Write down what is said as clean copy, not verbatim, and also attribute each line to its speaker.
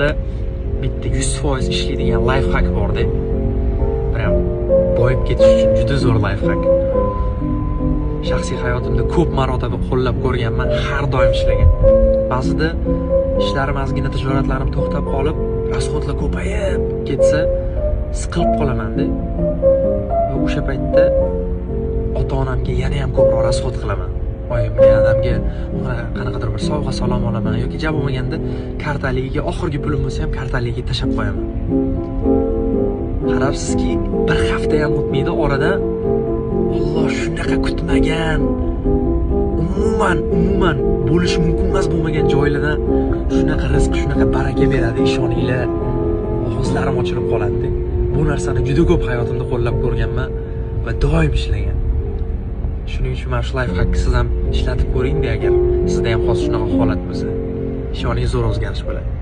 Speaker 1: misoli bitta 100% ishlaydigan life hack bor-da. Prям boyib ketish uchun juda zo'r life hack. Shaxsiy hayotimda ko'p marotaba qo'llab ko'rganman, har doim ishlagan. Ba'zida ishlarim ozgina tijoratlarim to'xtab qolib, rasxodlar ko'payib ketsa, siqilib qolaman-da. Va o'sha paytda ota-onamga yana ham ko'proq rasxod qilaman. Oyimga, dadamga qanaqadir bir sovg'a salom olaman yoki jab bo'lmaganda kartaligiga oxirgi pulim bo'lsa ham kartaligiga tashab qo'yaman. Qarabsizki, bir hafta ham o'tmaydi oradan Alloh shunaqa kutmagan, umuman bo'lishi mumkin emas bo'lmagan joylardan shunaqa rizq, shunaqa baraka beradi, ishoninglar. Og'izlarim ochilib qoladi. Bu narsani juda ko'p hayotimda qo'llab ko'rganman va doim ishlagan. Shuning uchun mana shu life hackni siz ham ishlatib ko'ring-da, agar sizda ham hozir shunaqa holat bo'lsa. Ishoning zo'r o'zgarish bo'ladi.